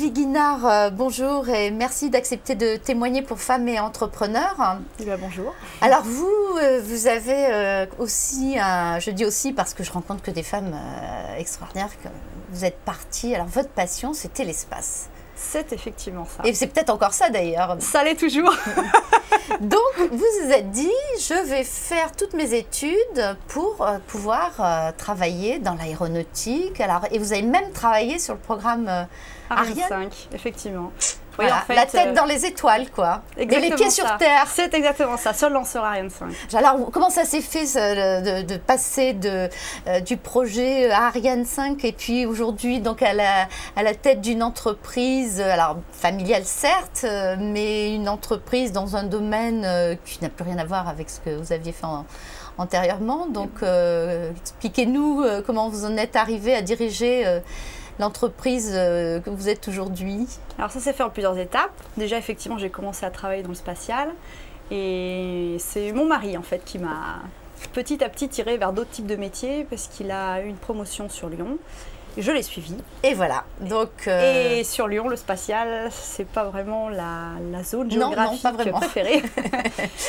Sylvie Guinard, bonjour et merci d'accepter de témoigner pour femmes et entrepreneurs. Bonjour. Alors vous avez aussi, je dis aussi parce que je rencontre que des femmes extraordinaires, que vous êtes partie, alors votre passion c'était l'espace. C'est effectivement ça. Et c'est peut-être encore ça d'ailleurs. Ça l'est toujours. Donc vous vous êtes dit, je vais faire toutes mes études pour pouvoir travailler dans l'aéronautique. Et vous avez même travaillé sur le programme Ariane 5, effectivement. Oui, voilà, en fait, la tête dans les étoiles, quoi. Et les pieds sur terre. C'est exactement ça, sur le lanceur Ariane 5. Alors, comment ça s'est fait de passer du projet Ariane 5 et puis aujourd'hui donc à la tête d'une entreprise, alors familiale certes, mais une entreprise dans un domaine qui n'a plus rien à voir avec ce que vous aviez fait antérieurement. Donc, expliquez-nous comment vous en êtes arrivé à diriger l'entreprise que vous êtes aujourd'hui. Alors ça s'est fait en plusieurs étapes. Déjà effectivement j'ai commencé à travailler dans le spatial et c'est mon mari en fait qui m'a petit à petit tiré vers d'autres types de métiers parce qu'il a eu une promotion sur Lyon. Je l'ai suivi. Et voilà. Donc, et sur Lyon, le spatial, c'est pas vraiment la zone géographique préférée.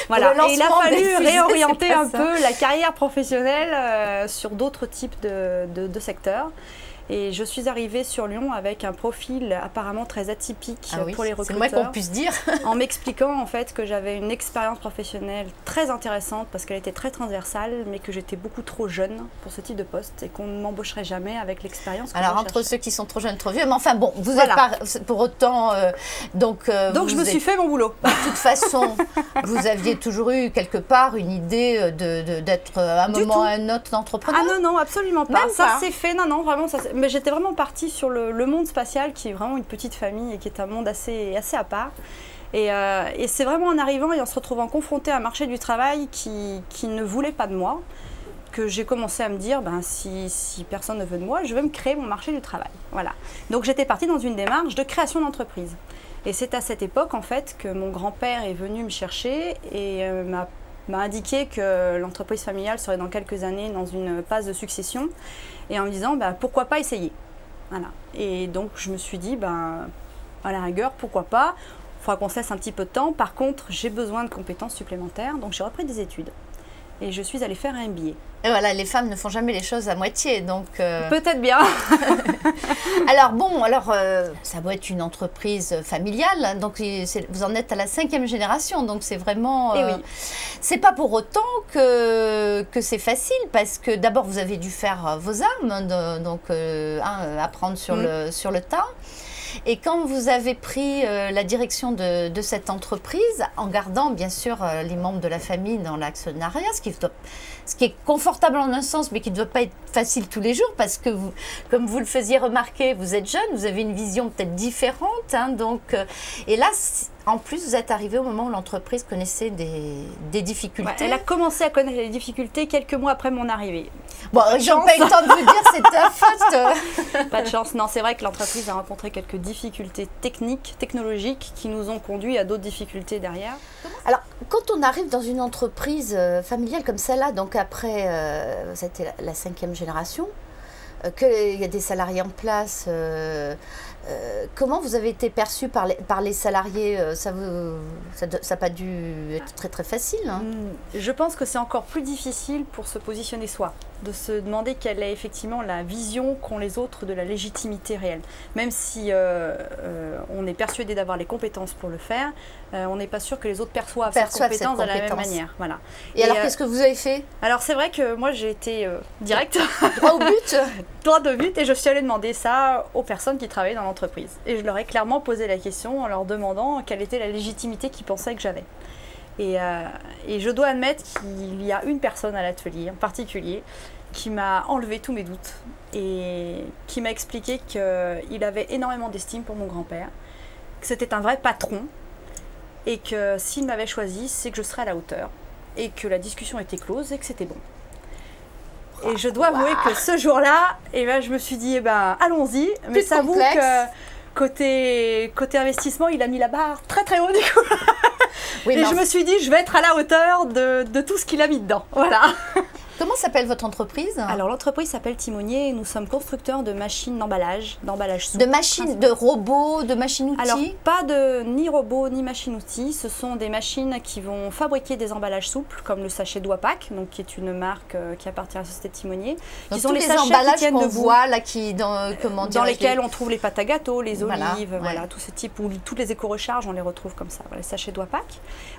Voilà. Et il a fallu réorienter un peu la carrière professionnelle sur d'autres types de secteurs. Et je suis arrivée sur Lyon avec un profil apparemment très atypique pour les recruteurs. C'est le moins qu'on puisse dire. En m'expliquant en fait que j'avais une expérience professionnelle très intéressante parce qu'elle était très transversale, mais que j'étais beaucoup trop jeune pour ce type de poste et qu'on ne m'embaucherait jamais avec l'expérience. Alors entre ceux qui sont trop jeunes, trop vieux, mais enfin bon, vous n'êtes pas pour autant. Donc je me suis fait mon boulot. De toute façon, vous aviez toujours eu quelque part une idée d'être à un moment ou à un autre entrepreneur. Ah non, absolument pas. Même ça s'est fait, non, vraiment ça. Mais j'étais vraiment partie sur le monde spatial qui est vraiment une petite famille et qui est un monde assez à part. Et c'est vraiment en arrivant et en se retrouvant confrontée à un marché du travail qui ne voulait pas de moi que j'ai commencé à me dire si personne ne veut de moi, je vais me créer mon marché du travail. Voilà. Donc j'étais partie dans une démarche de création d'entreprise. Et c'est à cette époque en fait que mon grand-père est venu me chercher et m'a indiqué que l'entreprise familiale serait dans quelques années dans une phase de succession et en me disant pourquoi pas essayer. Voilà. Et donc je me suis dit à la rigueur pourquoi pas, il faudra qu'on se laisse un petit peu de temps. Par contre j'ai besoin de compétences supplémentaires donc j'ai repris des études et je suis allée faire un MBA. Et voilà, les femmes ne font jamais les choses à moitié, donc... Peut-être bien. Alors, ça doit être une entreprise familiale, hein, donc vous en êtes à la 5e génération, donc c'est vraiment... Et oui. C'est pas pour autant que c'est facile, parce que d'abord, vous avez dû faire vos armes, donc apprendre sur le tas. Et quand vous avez pris la direction de cette entreprise, en gardant bien sûr les membres de la famille dans l'actionnariat, ce qui est confortable en un sens, mais qui ne doit pas être facile tous les jours, parce que vous, comme vous le faisiez remarquer, vous êtes jeune, vous avez une vision peut-être différente. Hein, et là, en plus, vous êtes arrivé au moment où l'entreprise connaissait des difficultés. Ouais, elle a commencé à connaître les difficultés quelques mois après mon arrivée. Bon, j'ai pas eu le temps de vous dire, c'est ta faute. Pas de chance. Non, c'est vrai que l'entreprise a rencontré quelques difficultés techniques, technologiques, qui nous ont conduit à d'autres difficultés derrière. Alors, quand on arrive dans une entreprise familiale comme celle-là, donc après, c'était la 5e génération, qu'il y a des salariés en place, comment vous avez été perçu par les salariés? Ça n'a pas dû être très très facile. Hein. Je pense que c'est encore plus difficile pour se positionner soi, de se demander quelle est effectivement la vision qu'ont les autres de la légitimité réelle. Même si on est persuadé d'avoir les compétences pour le faire, on n'est pas sûr que les autres perçoivent cette compétence de la même manière. Voilà. Et alors, qu'est-ce que vous avez fait? Alors, c'est vrai que moi, j'ai été directe. Droit au but. Droit au but, et je suis allée demander ça aux personnes qui travaillaient dans l'entreprise. Et je leur ai clairement posé la question en leur demandant quelle était la légitimité qu'ils pensaient que j'avais. Et je dois admettre qu'il y a une personne à l'atelier en particulier qui m'a enlevé tous mes doutes et qui m'a expliqué qu'il avait énormément d'estime pour mon grand-père, que c'était un vrai patron et que s'il m'avait choisi, c'est que je serais à la hauteur et que la discussion était close et que c'était bon. Et je dois avouer que ce jour-là, je me suis dit, allons-y, mais ça avoue que côté investissement, il a mis la barre très très haut du coup. Oui, et je me suis dit, je vais être à la hauteur de tout ce qu'il a mis dedans. Voilà. Comment s'appelle votre entreprise? Alors l'entreprise s'appelle Timonier et nous sommes constructeurs de machines d'emballage souple. De machines, de robots, de machines-outils? Alors pas de ni robots ni machines-outils, ce sont des machines qui vont fabriquer des emballages souples comme le sachet Doipac, donc qui est une marque qui appartient à la société Timonier. Donc tous les emballages qu'on voit là, dans lesquels on trouve les pâtes à gâteau, les olives, voilà, tout ce type, ou toutes les éco-recharges, on les retrouve comme ça, voilà, les sachets Doipac,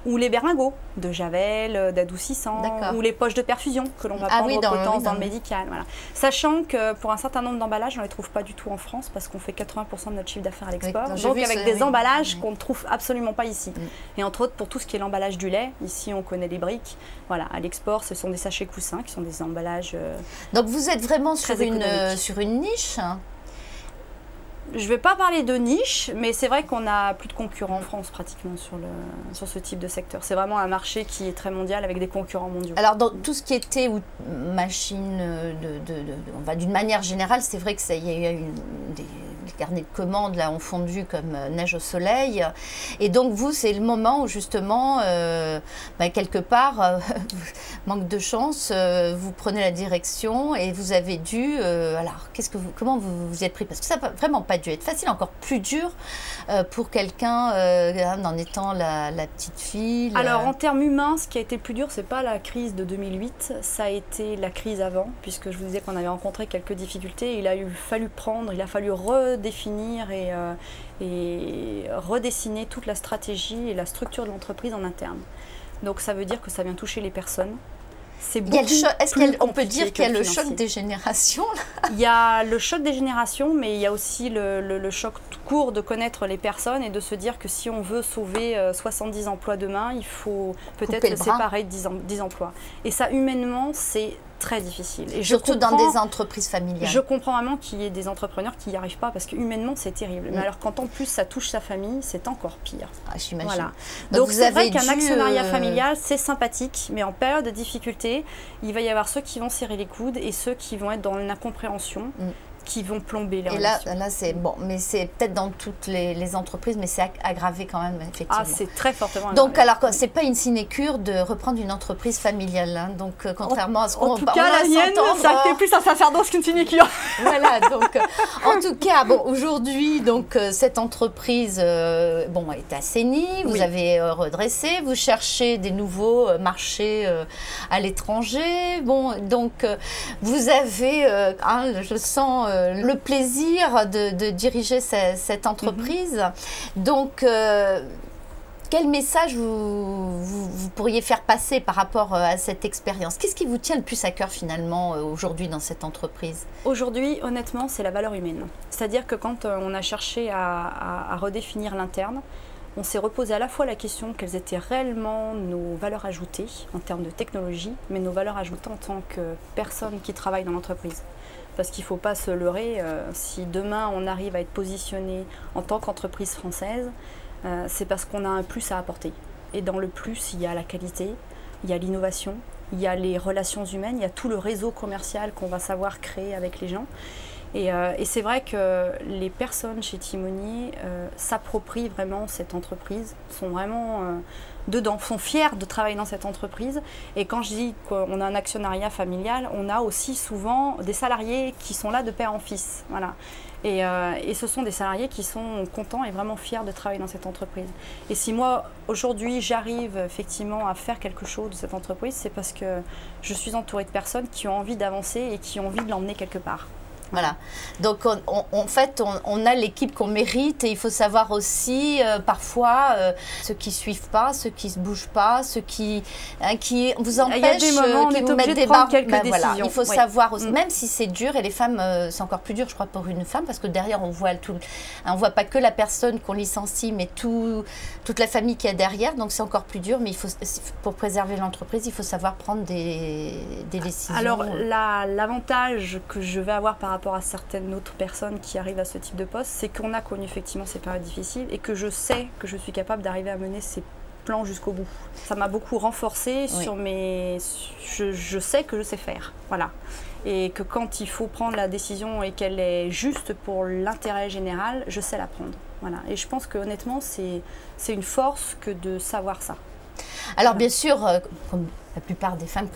ou les berlingots de javel, d'adoucissant, ou les poches de perfusion que l'on va prendre aux potences dans le médical. Voilà. Sachant que pour un certain nombre d'emballages, on ne les trouve pas du tout en France parce qu'on fait 80% de notre chiffre d'affaires à l'export. Donc avec des emballages qu'on ne trouve absolument pas ici. Et entre autres, pour tout ce qui est l'emballage du lait, ici on connaît les briques. Voilà, à l'export, ce sont des sachets coussins qui sont des emballages. Donc vous êtes vraiment sur une niche. Je ne vais pas parler de niche, mais c'est vrai qu'on n'a plus de concurrents en France pratiquement sur ce type de secteur. C'est vraiment un marché qui est très mondial avec des concurrents mondiaux. Alors dans tout ce qui était machine, d'une manière générale, c'est vrai qu'il y a eu des carnets de commandes là, ont fondu comme neige au soleil. Et donc vous, c'est le moment où justement, quelque part, manque de chance, vous prenez la direction et vous avez dû... alors, comment vous vous y êtes pris? Parce que ça n'a vraiment pas dû être facile, encore plus dur pour quelqu'un en étant la petite fille. Alors en termes humains, ce qui a été le plus dur, c'est pas la crise de 2008, ça a été la crise avant, puisque je vous disais qu'on avait rencontré quelques difficultés. Il a fallu redéfinir et redessiner toute la stratégie et la structure de l'entreprise en interne. Donc ça veut dire que ça vient toucher les personnes. Est-ce qu'on peut dire qu'il y a le choc des générations là? Il y a le choc des générations, mais il y a aussi le choc tout court de connaître les personnes et de se dire que si on veut sauver 70 emplois demain, il faut peut-être se séparer de 10 emplois. Et ça, humainement, c'est très difficile. Et surtout dans des entreprises familiales. Je comprends vraiment qu'il y ait des entrepreneurs qui n'y arrivent pas parce que humainement c'est terrible. Mais alors quand en plus ça touche sa famille, c'est encore pire. Ah, j'imagine. Voilà. Donc c'est vrai qu'un actionnariat familial c'est sympathique, mais en période de difficulté, il va y avoir ceux qui vont serrer les coudes et ceux qui vont être dans l'incompréhension. Qui vont plomber les relations. Et là c'est bon, mais c'est peut-être dans toutes les entreprises, mais c'est aggravé quand même, effectivement. Ah, c'est très fortement aggravé. Donc, alors, c'est pas une sinécure de reprendre une entreprise familiale, hein. Donc, contrairement à ce qu'on... En tout cas, la mienne, ça fait plus un sacerdoce qu'une sinécure. Voilà, donc, en tout cas, bon, aujourd'hui, donc, cette entreprise, est assainie, vous avez redressé, vous cherchez des nouveaux marchés à l'étranger, bon, donc, vous avez, je sens... le plaisir de diriger cette entreprise. Donc, quel message vous pourriez faire passer par rapport à cette expérience? Qu'est-ce qui vous tient le plus à cœur finalement aujourd'hui dans cette entreprise? Aujourd'hui, honnêtement, c'est la valeur humaine. C'est-à-dire que quand on a cherché à redéfinir l'interne, on s'est reposé à la fois la question quelles étaient réellement nos valeurs ajoutées en termes de technologie, mais nos valeurs ajoutées en tant que personnes qui travaillent dans l'entreprise. Parce qu'il ne faut pas se leurrer, si demain on arrive à être positionné en tant qu'entreprise française, c'est parce qu'on a un plus à apporter. Et dans le plus, il y a la qualité, il y a l'innovation, il y a les relations humaines, il y a tout le réseau commercial qu'on va savoir créer avec les gens. Et c'est vrai que les personnes chez Timonier s'approprient vraiment cette entreprise, sont vraiment dedans, sont fiers de travailler dans cette entreprise. Et quand je dis qu'on a un actionnariat familial, on a aussi souvent des salariés qui sont là de père en fils. Voilà. Et ce sont des salariés qui sont contents et vraiment fiers de travailler dans cette entreprise. Et si moi, aujourd'hui, j'arrive effectivement à faire quelque chose de cette entreprise, c'est parce que je suis entourée de personnes qui ont envie d'avancer et qui ont envie de l'emmener quelque part. Voilà, donc en fait on a l'équipe qu'on mérite et il faut savoir aussi parfois ceux qui ne suivent pas, ceux qui ne se bougent pas, ceux qui vous empêchent, qui vous mettent des barres. Voilà, il faut savoir aussi, même si c'est dur et les femmes c'est encore plus dur je crois pour une femme parce que derrière on voit voit pas que la personne qu'on licencie mais toute la famille qui est derrière, donc c'est encore plus dur, mais il faut, pour préserver l'entreprise il faut savoir prendre des décisions. Alors l'avantage que je vais avoir par rapport à certaines autres personnes qui arrivent à ce type de poste, c'est qu'on a connu effectivement ces périodes difficiles et que je sais que je suis capable d'arriver à mener ces plans jusqu'au bout. Ça m'a beaucoup renforcée sur mes... Je sais que je sais faire, voilà. Et que quand il faut prendre la décision et qu'elle est juste pour l'intérêt général, je sais la prendre, voilà. Et je pense que honnêtement, c'est une force que de savoir ça. Alors bien sûr, comme la plupart des femmes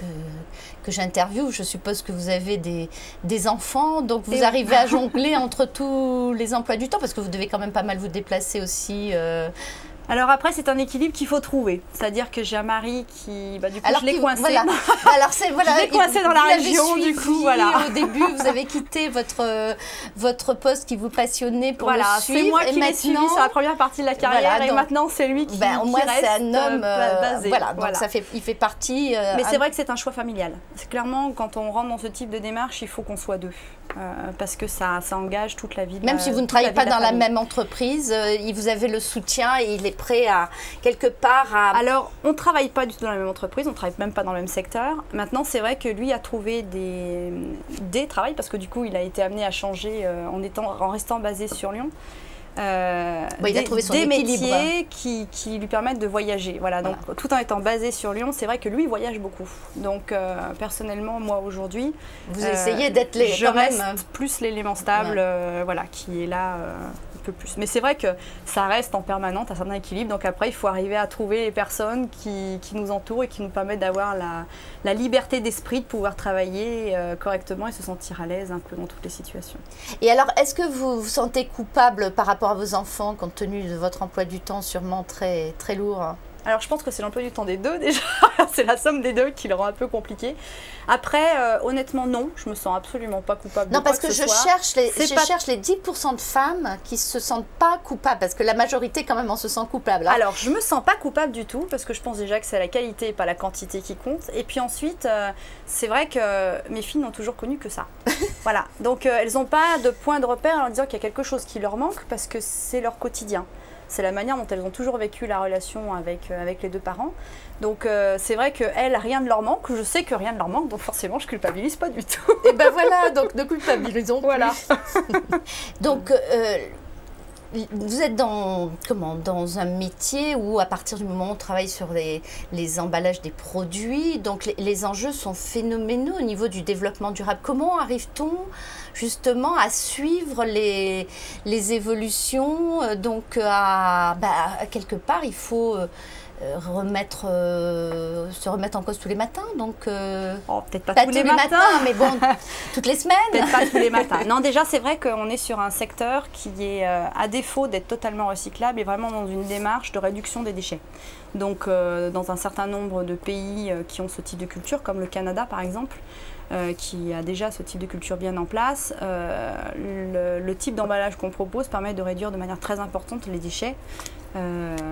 que j'interviewe, je suppose que vous avez des enfants, donc vous arrivez à jongler entre tous les emplois du temps, parce que vous devez quand même pas mal vous déplacer aussi. Alors après, c'est un équilibre qu'il faut trouver. C'est-à-dire que j'ai un mari qui, du coup, je l'ai coincé. Voilà. Alors je l'ai coincé dans la région, du coup, voilà. Au début, vous avez quitté votre poste qui vous passionnait pour le suivre. C'est moi qui l'ai suivi sur la première partie de la carrière, et maintenant c'est lui qui au moins, reste c'est un homme basé. Donc il fait partie. Mais c'est vrai que c'est un choix familial. C'est clairement, quand on rentre dans ce type de démarche, il faut qu'on soit deux. Parce que ça engage toute la vie. Même si vous ne travaillez pas dans la même entreprise, vous avez le soutien et il est prêt à quelque part à... Alors, on ne travaille pas du tout dans la même entreprise, on ne travaille même pas dans le même secteur. Maintenant, c'est vrai que lui a trouvé des travails, parce que du coup, il a été amené à changer en restant basé sur Lyon. Il a trouvé son des équilibre. Métiers qui lui permettent de voyager. Voilà. Donc, tout en étant basé sur Lyon, c'est vrai que lui, il voyage beaucoup. Donc, personnellement, moi, aujourd'hui... Vous essayez d'être je reste plus l'élément stable, qui est là... peu plus. Mais c'est vrai que ça reste en permanente un certain équilibre. Donc après, il faut arriver à trouver les personnes qui nous entourent et qui nous permettent d'avoir la liberté d'esprit de pouvoir travailler correctement et se sentir à l'aise un peu dans toutes les situations. Et alors, est-ce que vous vous sentez coupable par rapport à vos enfants, compte tenu de votre emploi du temps sûrement très, très lourd ? Alors je pense que c'est l'emploi du temps des deux déjà, c'est la somme des deux qui le rend un peu compliqué. Après, honnêtement non, je me sens absolument pas coupable de quoi que ce soit. Non, parce que je cherche les 10% de femmes qui se sentent pas coupables, parce que la majorité quand même on se sent coupable. Hein. Alors je me sens pas coupable du tout, parce que je pense déjà que c'est la qualité et pas la quantité qui compte. Et puis ensuite, c'est vrai que mes filles n'ont toujours connu que ça. Voilà, donc elles n'ont pas de point de repère en disant qu'il y a quelque chose qui leur manque, parce que c'est leur quotidien. C'est la manière dont elles ont toujours vécu la relation avec les deux parents. Donc c'est vrai qu'elles, rien ne leur manque. Je sais que rien ne leur manque, donc forcément je culpabilise pas du tout. Et ben voilà, donc ne culpabilisons plus. Voilà. Donc vous êtes dans un métier où à partir du moment où on travaille sur les emballages des produits, donc les enjeux sont phénoménaux au niveau du développement durable. Comment arrive-t-on justement à suivre les évolutions? Donc quelque part il faut se remettre en cause tous les matins, donc peut-être pas tous les matins, mais bon, toutes les semaines. Peut-être pas tous les matins. Non, déjà c'est vrai qu'on est sur un secteur qui est à défaut d'être totalement recyclable et vraiment dans une démarche de réduction des déchets. Donc dans un certain nombre de pays qui ont ce type de culture, comme le Canada par exemple, qui a déjà ce type de culture bien en place, le type d'emballage qu'on propose permet de réduire de manière très importante les déchets.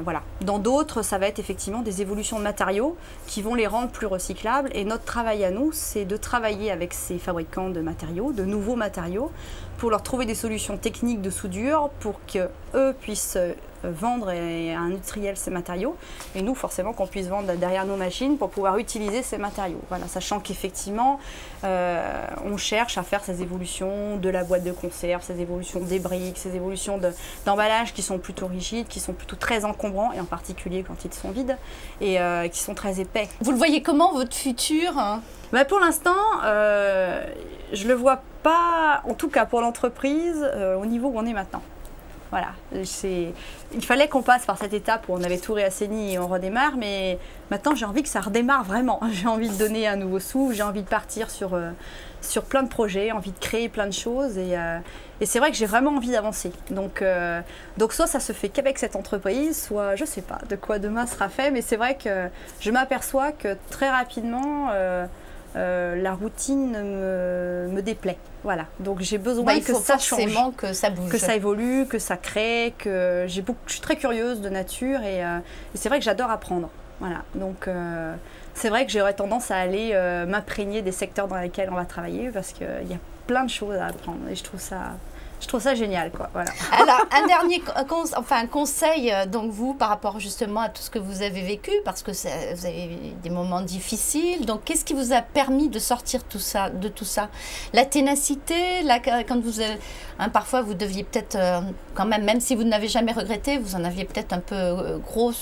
Voilà. Dans d'autres, ça va être effectivement des évolutions de matériaux qui vont les rendre plus recyclables. Et notre travail à nous, c'est de travailler avec ces fabricants de matériaux, de nouveaux matériaux, pour leur trouver des solutions techniques de soudure pour qu'eux puissent vendre à un industriel ces matériaux. Et nous, forcément, qu'on puisse vendre derrière nos machines pour pouvoir utiliser ces matériaux. Voilà, sachant qu'effectivement, on cherche à faire ces évolutions de la boîte de conserve, ces évolutions des briques, ces évolutions d'emballage qui sont plutôt rigides, qui sont plutôt très encombrants, et en particulier quand ils sont vides, et qui sont très épais. Vous le voyez comment, votre futur? Pour l'instant, je le vois pas, en tout cas pour l'entreprise, au niveau où on est maintenant. Voilà, il fallait qu'on passe par cette étape où on avait tout réassaini et on redémarre, mais maintenant j'ai envie que ça redémarre vraiment. J'ai envie de donner un nouveau souffle, j'ai envie de partir sur plein de projets, envie de créer plein de choses, et c'est vrai que j'ai vraiment envie d'avancer. Donc soit ça se fait qu'avec cette entreprise, soit je sais pas de quoi demain sera fait, mais c'est vrai que je m'aperçois que très rapidement la routine me déplaît. Voilà, donc j'ai besoin que ça change, que ça bouge, que ça évolue, que ça crée, que je suis très curieuse de nature, et c'est vrai que j'adore apprendre. Voilà, donc c'est vrai que j'aurais tendance à aller m'imprégner des secteurs dans lesquels on va travailler, parce qu'il y a plein de choses à apprendre et je trouve ça génial, quoi. Voilà. Alors, un dernier conseil, donc vous, par rapport justement à tout ce que vous avez vécu, parce que vous avez des moments difficiles, donc qu'est-ce qui vous a permis de sortir de tout ça? La ténacité, quand vous avez, parfois vous deviez peut-être quand même si vous n'avez jamais regretté, vous en aviez peut-être un peu gros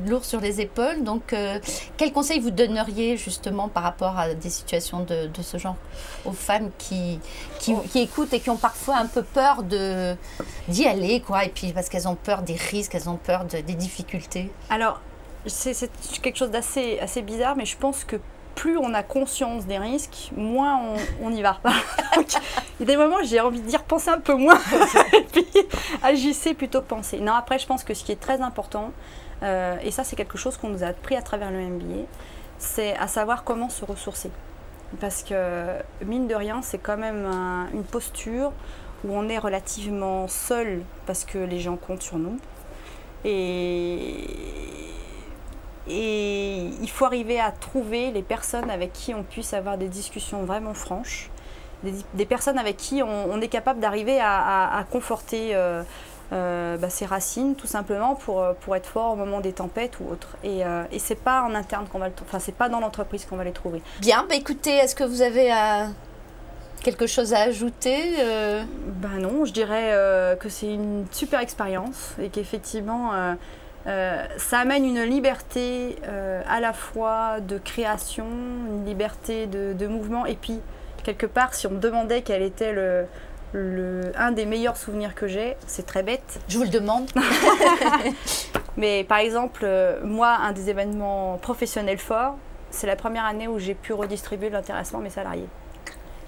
lourd sur les épaules. Donc, quel conseil vous donneriez justement par rapport à des situations de ce genre aux femmes qui écoutent et qui ont parfois un peu peur d'y aller, quoi, et puis parce qu'elles ont peur des risques, elles ont peur des difficultés? Alors, c'est quelque chose d'assez bizarre, mais je pense que plus on a conscience des risques, moins on y va. Donc, il y a des moments où j'ai envie de dire pensez un peu moins et puis agissez plutôt que pensez. Non, après, je pense que ce qui est très important, et ça c'est quelque chose qu'on nous a appris à travers le MBA, c'est à savoir comment se ressourcer. Parce que mine de rien, c'est quand même une posture où on est relativement seul parce que les gens comptent sur nous. Et il faut arriver à trouver les personnes avec qui on puisse avoir des discussions vraiment franches, des personnes avec qui on est capable d'arriver à conforter ses racines, tout simplement pour être fort au moment des tempêtes ou autres. Et c'est pas en interne qu'on va c'est pas dans l'entreprise qu'on va les trouver. Bien, écoutez, est-ce que vous avez quelque chose à ajouter Non, je dirais que c'est une super expérience et qu'effectivement ça amène une liberté à la fois de création, une liberté de mouvement, et puis quelque part, si on me demandait quel était un des meilleurs souvenirs que j'ai, c'est très bête. Je vous le demande. Mais par exemple, moi, un des événements professionnels forts, c'est la première année où j'ai pu redistribuer de l'intéressement à mes salariés.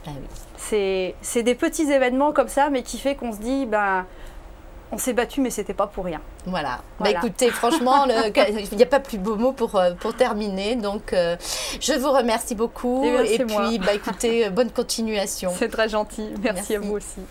Ah oui. C'est des petits événements comme ça, mais qui fait qu'on se dit, on s'est battu, mais c'était pas pour rien. Voilà. Écoutez, franchement, il n'y a pas plus beau mot pour terminer. Donc, je vous remercie beaucoup. Et puis, écoutez, bonne continuation. C'est très gentil. Merci à vous aussi.